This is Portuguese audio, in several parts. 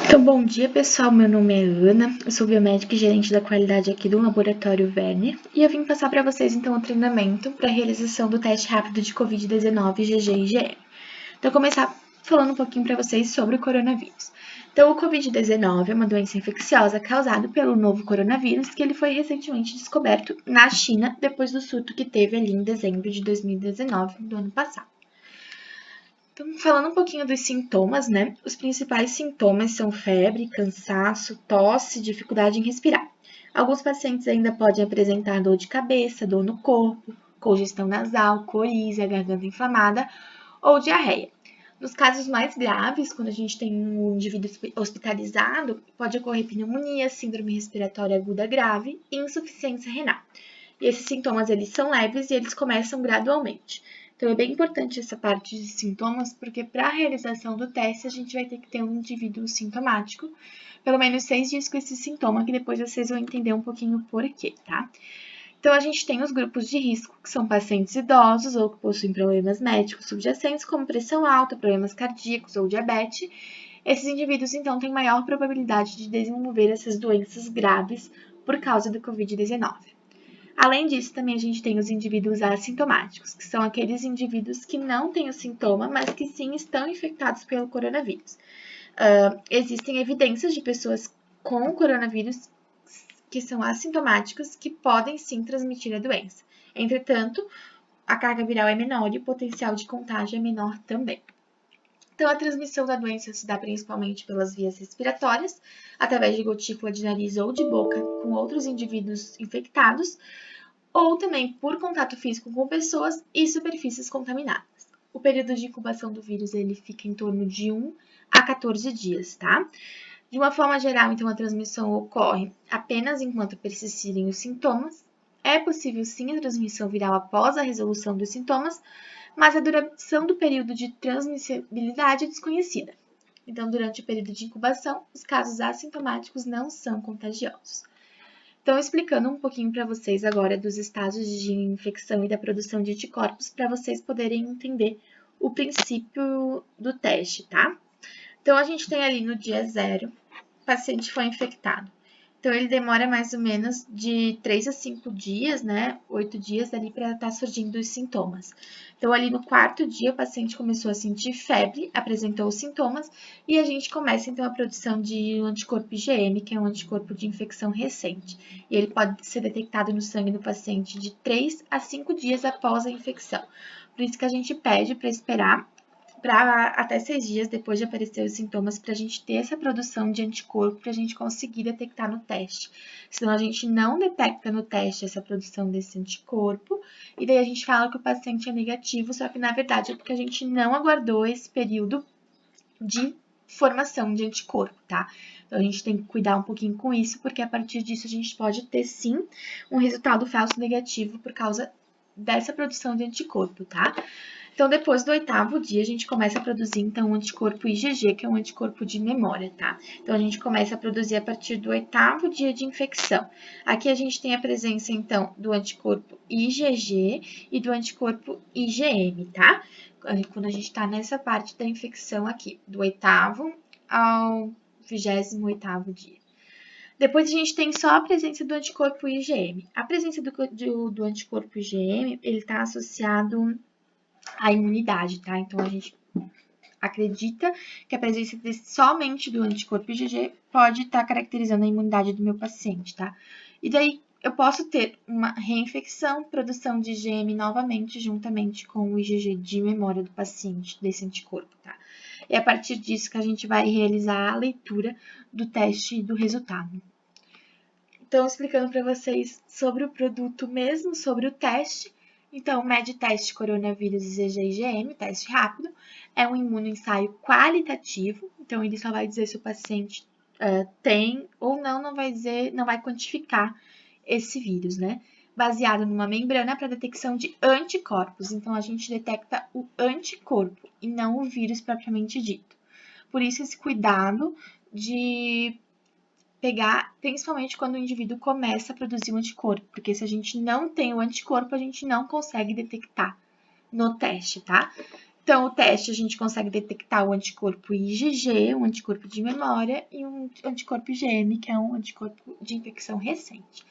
Então, bom dia, pessoal. Meu nome é Ana, eu sou biomédica e gerente da qualidade aqui do Laboratório Werner e eu vim passar para vocês, então, o treinamento para a realização do teste rápido de Covid-19 GG e IgM. Então, começar falando um pouquinho para vocês sobre o coronavírus. Então, o Covid-19 é uma doença infecciosa causada pelo novo coronavírus que ele foi recentemente descoberto na China depois do surto que teve ali em dezembro de 2019, do ano passado. Então, falando um pouquinho dos sintomas, né? Os principais sintomas são febre, cansaço, tosse, dificuldade em respirar. Alguns pacientes ainda podem apresentar dor de cabeça, dor no corpo, congestão nasal, coriza, garganta inflamada ou diarreia. Nos casos mais graves, quando a gente tem um indivíduo hospitalizado, pode ocorrer pneumonia, síndrome respiratória aguda grave e insuficiência renal. E esses sintomas eles são leves e eles começam gradualmente. Então, é bem importante essa parte de sintomas, porque para a realização do teste, a gente vai ter que ter um indivíduo sintomático, pelo menos 6 dias com esse sintoma, que depois vocês vão entender um pouquinho o porquê, tá? Então, a gente tem os grupos de risco, que são pacientes idosos ou que possuem problemas médicos subjacentes, como pressão alta, problemas cardíacos ou diabetes. Esses indivíduos, então, têm maior probabilidade de desenvolver essas doenças graves por causa do Covid-19. Além disso, também a gente tem os indivíduos assintomáticos, que são aqueles indivíduos que não têm o sintoma, mas que sim estão infectados pelo coronavírus. Existem evidências de pessoas com coronavírus que são assintomáticos que podem sim transmitir a doença. Entretanto, a carga viral é menor e o potencial de contágio é menor também. Então, a transmissão da doença se dá principalmente pelas vias respiratórias, através de gotícula de nariz ou de boca com outros indivíduos infectados, ou também por contato físico com pessoas e superfícies contaminadas. O período de incubação do vírus ele fica em torno de 1 a 14 dias, tá? De uma forma geral, então, a transmissão ocorre apenas enquanto persistirem os sintomas. É possível sim a transmissão viral após a resolução dos sintomas, mas a duração do período de transmissibilidade é desconhecida. Então, durante o período de incubação, os casos assintomáticos não são contagiosos. Então, explicando um pouquinho para vocês agora dos estágios de infecção e da produção de anticorpos, para vocês poderem entender o princípio do teste, tá? Então, a gente tem ali no dia 0, o paciente foi infectado. Então, ele demora mais ou menos de 3 a 5 dias, né? 8 dias ali para estar surgindo os sintomas. Então, ali no 4º dia, o paciente começou a sentir febre, apresentou os sintomas, e a gente começa então a produção de um anticorpo IgM, que é um anticorpo de infecção recente. E ele pode ser detectado no sangue do paciente de 3 a 5 dias após a infecção. Por isso que a gente pede para esperar para até 6 dias depois de aparecer os sintomas, para a gente ter essa produção de anticorpo, para a gente conseguir detectar no teste. Senão a gente não detecta no teste essa produção desse anticorpo, e daí a gente fala que o paciente é negativo, só que na verdade é porque a gente não aguardou esse período de formação de anticorpo, tá? Então a gente tem que cuidar um pouquinho com isso, porque a partir disso a gente pode ter sim um resultado falso negativo por causa dessa produção de anticorpo, tá? Então, depois do 8º dia, a gente começa a produzir, então, o anticorpo IgG, que é um anticorpo de memória, tá? Então, a gente começa a produzir a partir do 8º dia de infecção. Aqui a gente tem a presença, então, do anticorpo IgG e do anticorpo IgM, tá? Quando a gente tá nessa parte da infecção aqui, do 8º ao 28º dia. Depois a gente tem só a presença do anticorpo IgM. A presença do anticorpo IgM, ele está associado à imunidade, tá? Então, a gente acredita que a presença somente do anticorpo IgG pode estar caracterizando a imunidade do meu paciente, tá? E daí, eu posso ter uma reinfecção, produção de IgM novamente, juntamente com o IgG de memória do paciente, desse anticorpo, tá? É a partir disso que a gente vai realizar a leitura do teste e do resultado. Então, explicando para vocês sobre o produto mesmo, sobre o teste. Então, o MED-teste coronavírus IgG-IgM, teste rápido, é um imunoensaio qualitativo. Então, ele só vai dizer se o paciente tem ou não, não vai dizer, não vai quantificar esse vírus, né? Baseado numa membrana para detecção de anticorpos. Então, a gente detecta o anticorpo e não o vírus propriamente dito. Por isso, esse cuidado de pegar, principalmente quando o indivíduo começa a produzir um anticorpo, porque se a gente não tem o anticorpo, a gente não consegue detectar no teste, tá? Então, o teste a gente consegue detectar o anticorpo IgG, um anticorpo de memória, e um anticorpo IgM, que é um anticorpo de infecção recente.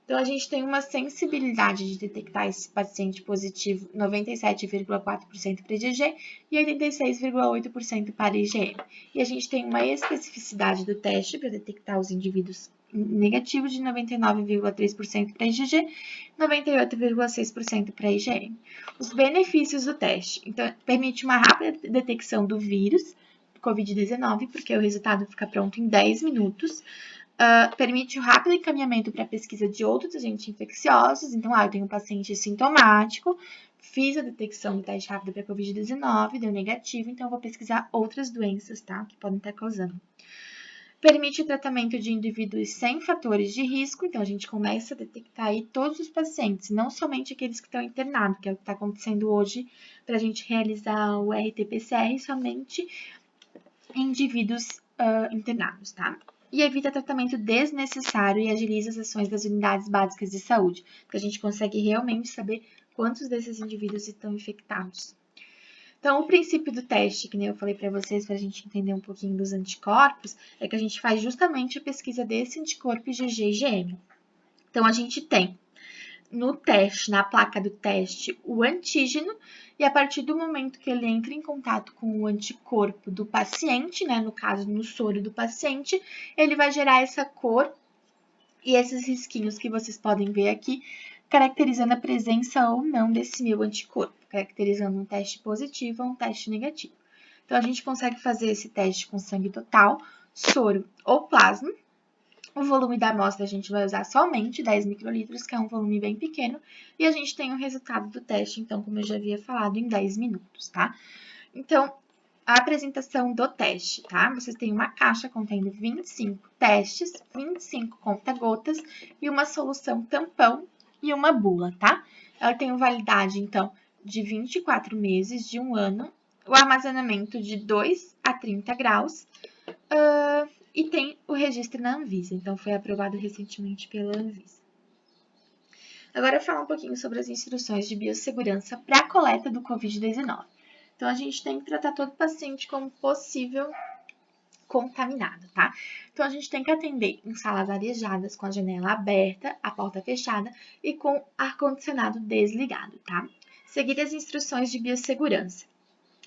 Então, a gente tem uma sensibilidade de detectar esse paciente positivo 97,4% para IgG e 86,8% para IgM. E a gente tem uma especificidade do teste para detectar os indivíduos negativos de 99,3% para IgG e 98,6% para IgM. Os benefícios do teste. Então, permite uma rápida detecção do vírus, COVID-19, porque o resultado fica pronto em 10 minutos. Permite o rápido encaminhamento para a pesquisa de outros agentes infecciosos. Então, eu tenho um paciente sintomático, fiz a detecção do teste rápido para COVID-19, deu negativo, então eu vou pesquisar outras doenças, tá? Que podem estar causando. Permite o tratamento de indivíduos sem fatores de risco, então a gente começa a detectar aí todos os pacientes, não somente aqueles que estão internados, que é o que está acontecendo hoje, para a gente realizar o RT-PCR somente em indivíduos internados, tá? E evita tratamento desnecessário e agiliza as ações das unidades básicas de saúde, porque a gente consegue realmente saber quantos desses indivíduos estão infectados. Então, o princípio do teste, que nem eu falei para vocês, para a gente entender um pouquinho dos anticorpos, é que a gente faz justamente a pesquisa desse anticorpo IgG e IgM. Então, a gente tem no teste, na placa do teste, o antígeno, e a partir do momento que ele entra em contato com o anticorpo do paciente, né, no caso, no soro do paciente, ele vai gerar essa cor e esses risquinhos que vocês podem ver aqui, caracterizando a presença ou não desse meu anticorpo, caracterizando um teste positivo ou um teste negativo. Então, a gente consegue fazer esse teste com sangue total, soro ou plasma. O volume da amostra a gente vai usar somente 10 microlitros, que é um volume bem pequeno, e a gente tem o resultado do teste, então, como eu já havia falado, em 10 minutos, tá? Então, a apresentação do teste, tá? Vocês têm uma caixa contendo 25 testes, 25 conta-gotas e uma solução tampão e uma bula, tá? Ela tem validade, então, de 24 meses, de 1 ano, o armazenamento de 2 a 30 graus, e tem o registro na Anvisa, então foi aprovado recentemente pela Anvisa. Agora, eu vou falar um pouquinho sobre as instruções de biossegurança para a coleta do Covid-19. Então, a gente tem que tratar todo paciente como possível contaminado, tá? Então, a gente tem que atender em salas arejadas, com a janela aberta, a porta fechada e com ar-condicionado desligado, tá? Seguir as instruções de biossegurança.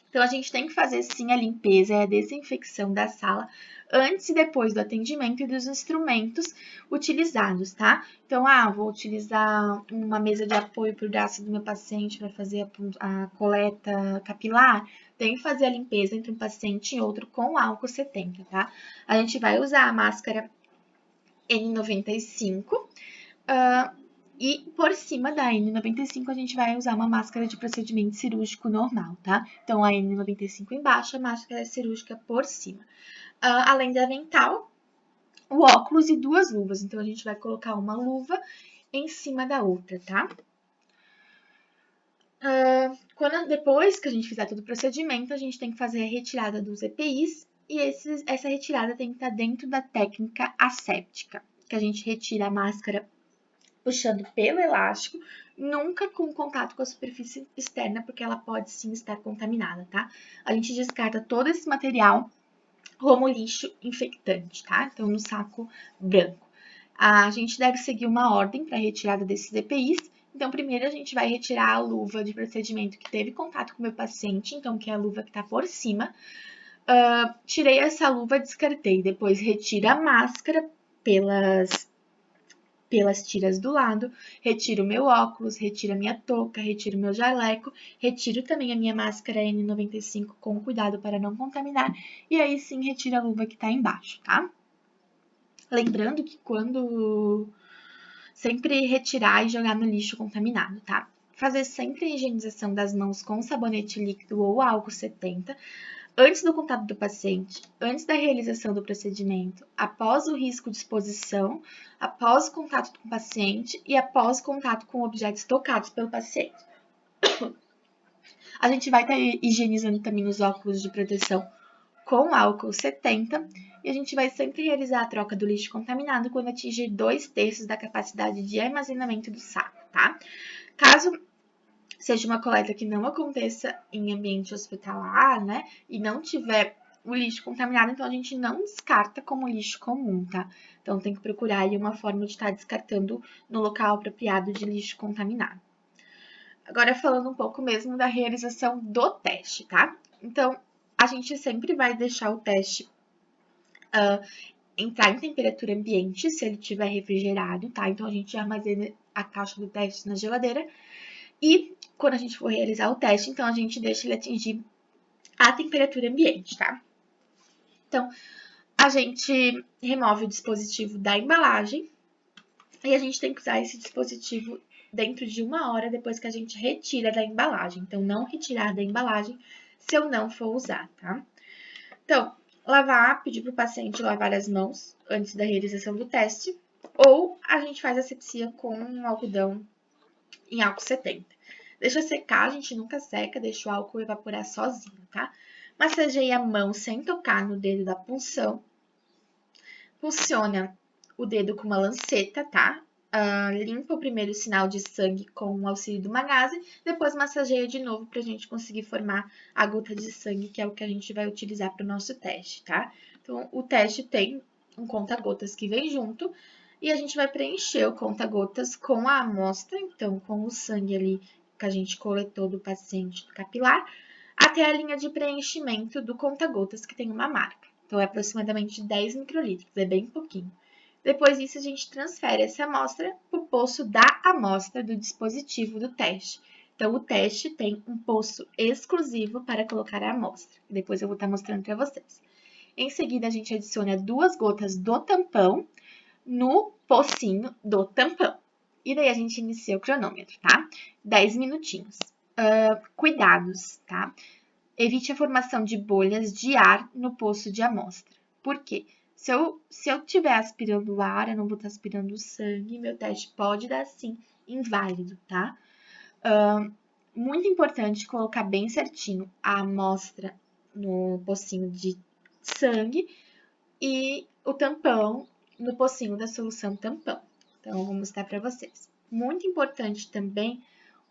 Então, a gente tem que fazer, sim, a limpeza e a desinfecção da sala antes e depois do atendimento e dos instrumentos utilizados, tá? Então, vou utilizar uma mesa de apoio para o braço do meu paciente para fazer a coleta capilar. Tem que fazer a limpeza entre um paciente e outro com álcool 70, tá? A gente vai usar a máscara N95, e por cima da N95 a gente vai usar uma máscara de procedimento cirúrgico normal, tá? Então, a N95 embaixo, a máscara cirúrgica por cima. Além da avental, o óculos e 2 luvas. Então, a gente vai colocar uma luva em cima da outra, tá? Depois que a gente fizer todo o procedimento, a gente tem que fazer a retirada dos EPIs e essa retirada tem que estar dentro da técnica asséptica, que a gente retira a máscara puxando pelo elástico, nunca com contato com a superfície externa, porque ela pode sim estar contaminada, tá? A gente descarta todo esse material como lixo infectante, tá? Então, no saco branco. A gente deve seguir uma ordem para a retirada desses EPIs. Então, primeiro a gente vai retirar a luva de procedimento que teve contato com o meu paciente, então, que é a luva que está por cima. Tirei essa luva, descartei. Depois, retira a máscara pelas tiras do lado, retiro meu óculos, retiro a minha touca, retiro meu jaleco, retiro também a minha máscara N95 com cuidado para não contaminar, e aí sim retiro a luva que tá embaixo, tá? Lembrando que quando sempre retirar e jogar no lixo contaminado, tá? Fazer sempre a higienização das mãos com sabonete líquido ou álcool 70, antes do contato do paciente, antes da realização do procedimento, após o risco de exposição, após o contato com o paciente e após o contato com objetos tocados pelo paciente. A gente vai estar higienizando também os óculos de proteção com álcool 70 e a gente vai sempre realizar a troca do lixo contaminado quando atingir 2/3 da capacidade de armazenamento do saco, tá? Caso seja uma coleta que não aconteça em ambiente hospitalar, né? E não tiver o lixo contaminado, então a gente não descarta como lixo comum, tá? Então tem que procurar aí uma forma de estar descartando no local apropriado de lixo contaminado. Agora falando um pouco mesmo da realização do teste, tá? Então a gente sempre vai deixar o teste entrar em temperatura ambiente se ele estiver refrigerado, tá? Então a gente armazena a caixa do teste na geladeira e quando a gente for realizar o teste, então a gente deixa ele atingir a temperatura ambiente, tá? Então, a gente remove o dispositivo da embalagem e a gente tem que usar esse dispositivo dentro de 1 hora depois que a gente retira da embalagem. Então, não retirar da embalagem se eu não for usar, tá? Então, pedir para o paciente lavar as mãos antes da realização do teste, ou a gente faz asepsia com um algodão em álcool 70. Deixa secar, a gente nunca seca, deixa o álcool evaporar sozinho, tá? Massageie a mão sem tocar no dedo da punção. Pulsiona o dedo com uma lanceta, tá? Limpa o primeiro sinal de sangue com o auxílio do magase, depois massageia de novo para a gente conseguir formar a gota de sangue, que é o que a gente vai utilizar para o nosso teste, tá? Então, o teste tem um conta-gotas que vem junto e a gente vai preencher o conta-gotas com a amostra, então com o sangue ali que a gente coletou do paciente capilar, até a linha de preenchimento do conta-gotas que tem uma marca. Então, é aproximadamente 10 microlitros, é bem pouquinho. Depois disso, a gente transfere essa amostra para o poço da amostra do dispositivo do teste. Então, o teste tem um poço exclusivo para colocar a amostra. Depois eu vou estar mostrando para vocês. Em seguida, a gente adiciona 2 gotas do tampão no pocinho do tampão. E daí a gente inicia o cronômetro, tá? 10 minutinhos. Cuidados, tá? Evite a formação de bolhas de ar no poço de amostra. Por quê? Se eu estiver aspirando o ar, eu não vou estar aspirando o sangue, meu teste pode dar, sim, inválido, tá? Muito importante colocar bem certinho a amostra no pocinho de sangue e o tampão no pocinho da solução tampão. Então, eu vou mostrar para vocês. Muito importante também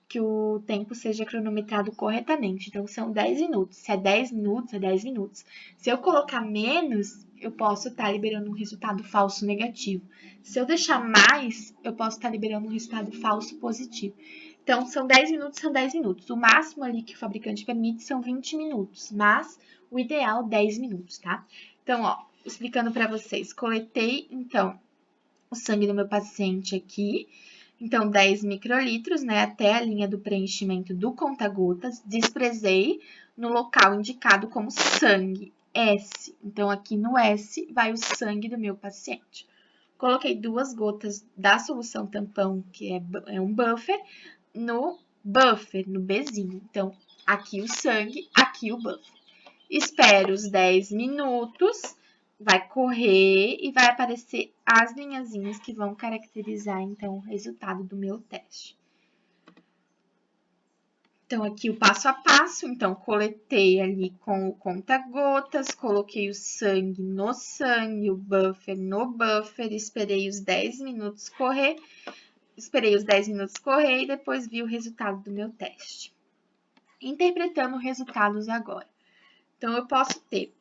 que o tempo seja cronometrado corretamente. Então, são 10 minutos. Se é 10 minutos, é 10 minutos. Se eu colocar menos, eu posso estar liberando um resultado falso negativo. Se eu deixar mais, eu posso estar liberando um resultado falso positivo. Então, são 10 minutos, são 10 minutos. O máximo ali que o fabricante permite são 20 minutos, mas o ideal 10 minutos, tá? Então, ó, explicando para vocês. Coletei, então, o sangue do meu paciente aqui. Então, 10 microlitros, né, até a linha do preenchimento do conta-gotas. Desprezei no local indicado como sangue, S. Então, aqui no S vai o sangue do meu paciente. Coloquei 2 gotas da solução tampão, que é um buffer, no Bzinho. Então, aqui o sangue, aqui o buffer. Espero os 10 minutos, vai correr e vai aparecer as linhazinhas que vão caracterizar, então, o resultado do meu teste. Então, aqui o passo a passo. Então, coletei ali com o conta-gotas, coloquei o sangue no sangue, o buffer no buffer, esperei os 10 minutos correr, e depois vi o resultado do meu teste. Interpretando resultados agora. Então, eu posso ter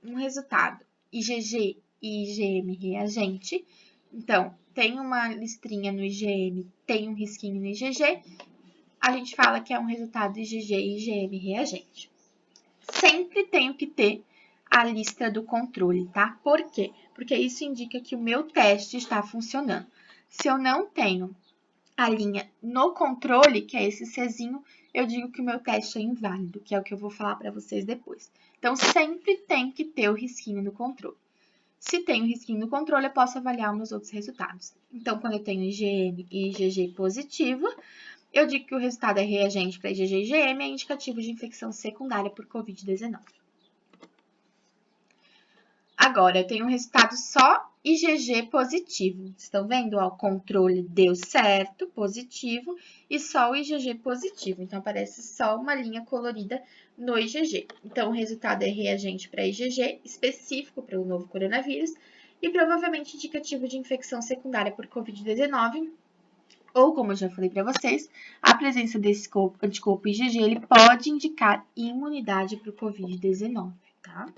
um resultado IgG e IgM reagente. Então, tem uma listrinha no IgM, tem um risquinho no IgG. A gente fala que é um resultado IgG e IgM reagente. Sempre tenho que ter a lista do controle, tá? Por quê? Porque isso indica que o meu teste está funcionando. Se eu não tenho a linha no controle, que é esse Czinho, eu digo que o meu teste é inválido, que é o que eu vou falar para vocês depois. Então, sempre tem que ter o risquinho no controle. Se tem o risquinho no controle, eu posso avaliar os meus outros resultados. Então, quando eu tenho IgM e IgG positivo, eu digo que o resultado é reagente para IgG e IgM, é indicativo de infecção secundária por Covid-19. Agora, eu tenho um resultado só IgG positivo. Estão vendo? Ó, o controle deu certo, positivo, e só o IgG positivo. Então, aparece só uma linha colorida no IgG. Então, o resultado é reagente para IgG, específico para o novo coronavírus, e provavelmente indicativo de infecção secundária por Covid-19, Ou, como eu já falei para vocês, a presença desse anticorpo IgG, ele pode indicar imunidade para o Covid-19, tá?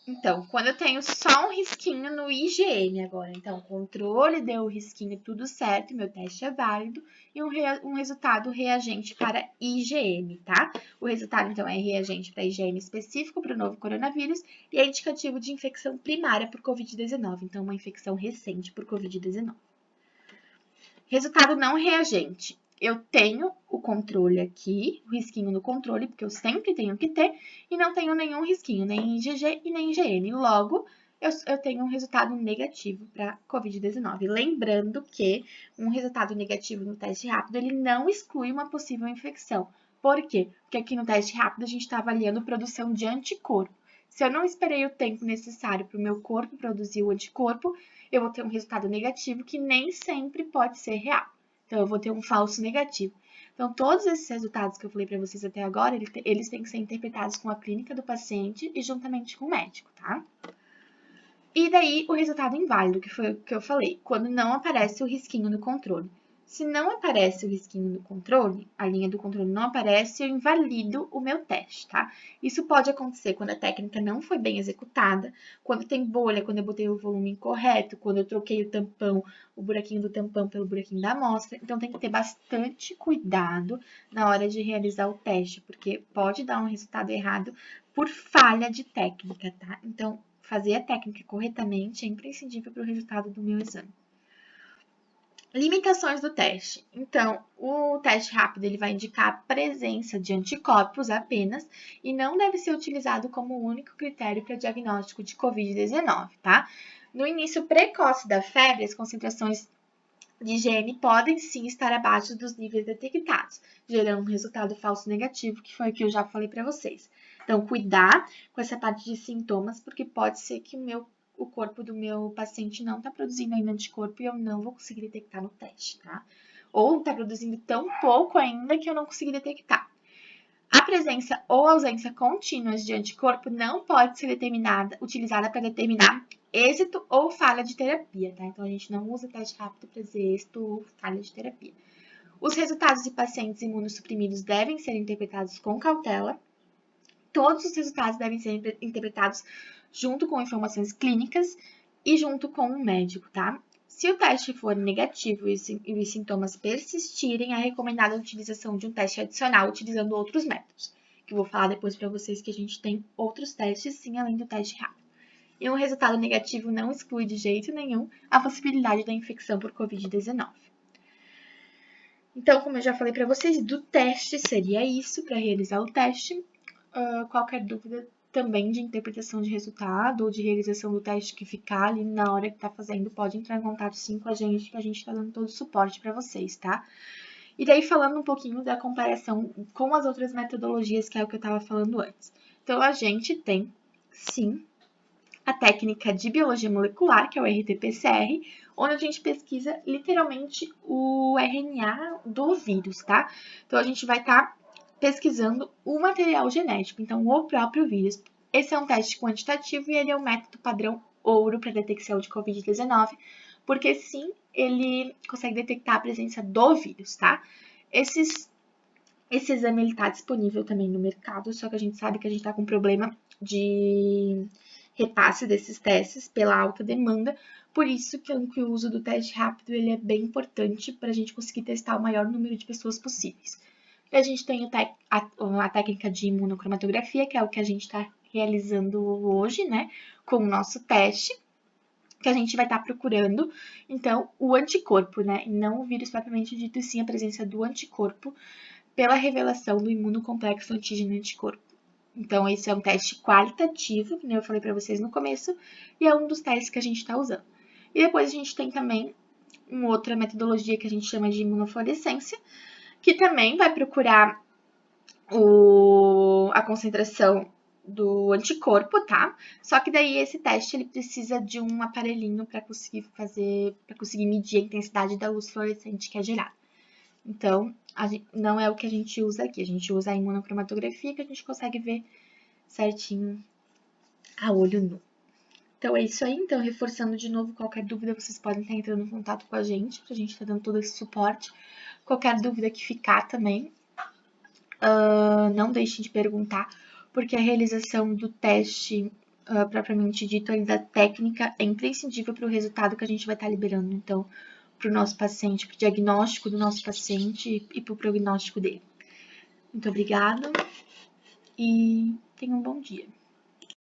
Então, quando eu tenho só um risquinho no IgM agora, então, o controle deu o risquinho tudo certo, meu teste é válido, e um resultado reagente para IgM, tá? O resultado, então, é reagente para IgM específico para o novo coronavírus e é indicativo de infecção primária por Covid-19, então, uma infecção recente por Covid-19. Resultado não reagente. Eu tenho o controle aqui, o risquinho no controle, porque eu sempre tenho que ter, e não tenho nenhum risquinho, nem IgG e nem IgM. Logo, eu tenho um resultado negativo para Covid-19. Lembrando que um resultado negativo no teste rápido, ele não exclui uma possível infecção. Por quê? Porque aqui no teste rápido a gente está avaliando produção de anticorpo. Se eu não esperei o tempo necessário para o meu corpo produzir o anticorpo, eu vou ter um resultado negativo que nem sempre pode ser real. Então, eu vou ter um falso negativo. Então, todos esses resultados que eu falei para vocês até agora, eles têm que ser interpretados com a clínica do paciente e juntamente com o médico, tá? E daí, o resultado inválido, que foi o que eu falei, quando não aparece o risquinho no controle. Se não aparece o risquinho no controle, a linha do controle não aparece, eu invalido o meu teste, tá? Isso pode acontecer quando a técnica não foi bem executada, quando tem bolha, quando eu botei o volume incorreto, quando eu troquei o tampão, o buraquinho do tampão pelo buraquinho da amostra. Então, tem que ter bastante cuidado na hora de realizar o teste, porque pode dar um resultado errado por falha de técnica, tá? Então, fazer a técnica corretamente é imprescindível para o resultado do meu exame. Limitações do teste. Então, o teste rápido ele vai indicar a presença de anticorpos apenas e não deve ser utilizado como único critério para diagnóstico de Covid-19, tá? No início precoce da febre, as concentrações de IgM podem sim estar abaixo dos níveis detectados, gerando um resultado falso negativo, que foi o que eu já falei para vocês. Então, cuidar com essa parte de sintomas, porque pode ser que o corpo do meu paciente não está produzindo ainda anticorpo e eu não vou conseguir detectar no teste, tá? Ou está produzindo tão pouco ainda que eu não consegui detectar. A presença ou ausência contínuas de anticorpo não pode ser utilizada para determinar êxito ou falha de terapia, tá? Então, a gente não usa teste rápido para dizer êxito ou falha de terapia. Os resultados de pacientes imunossuprimidos devem ser interpretados com cautela. Todos os resultados devem ser interpretados junto com informações clínicas e junto com o médico, tá? Se o teste for negativo e os sintomas persistirem, é recomendada a utilização de um teste adicional utilizando outros métodos, que eu vou falar depois para vocês que a gente tem outros testes sim, além do teste rápido. E um resultado negativo não exclui de jeito nenhum a possibilidade da infecção por Covid-19. Então, como eu já falei para vocês, do teste seria isso para realizar o teste. Qualquer dúvida também de interpretação de resultado ou de realização do teste que ficar ali na hora que está fazendo, pode entrar em contato sim com a gente, que a gente está dando todo o suporte para vocês, tá? E daí falando um pouquinho da comparação com as outras metodologias, que é o que eu estava falando antes. Então, a gente tem, sim, a técnica de biologia molecular, que é o RT-PCR, onde a gente pesquisa literalmente o RNA do vírus, tá? Então, a gente vai estar pesquisando o material genético, então o próprio vírus. Esse é um teste quantitativo e ele é o método padrão ouro para detecção de Covid-19, porque sim, ele consegue detectar a presença do vírus, tá? Esse exame está disponível também no mercado, só que a gente sabe que a gente está com problema de repasse desses testes pela alta demanda, por isso que o uso do teste rápido ele é bem importante para a gente conseguir testar o maior número de pessoas possíveis. A gente tem a técnica de imunocromatografia, que é o que a gente está realizando hoje, né, com o nosso teste, que a gente vai estar procurando, então, o anticorpo, né, e não o vírus propriamente dito, e sim a presença do anticorpo pela revelação do imunocomplexo antígeno-anticorpo. Então, esse é um teste qualitativo, que eu falei para vocês no começo, e é um dos testes que a gente está usando. E depois a gente tem também uma outra metodologia que a gente chama de imunofluorescência, que também vai procurar a concentração do anticorpo, tá? Só que daí esse teste ele precisa de um aparelhinho para conseguir medir a intensidade da luz fluorescente que é gerada. Então, não é o que a gente usa aqui. A gente usa a imunocromatografia, que a gente consegue ver certinho a olho nu. Então é isso aí. Então, reforçando de novo, qualquer dúvida, vocês podem estar entrando em contato com a gente, pra gente estar dando todo esse suporte. Qualquer dúvida que ficar também, não deixem de perguntar, porque a realização do teste, propriamente dito, ainda técnica, é imprescindível para o resultado que a gente vai estar liberando, então, para o nosso paciente, para o diagnóstico do nosso paciente e para o prognóstico dele. Muito obrigada e tenham um bom dia.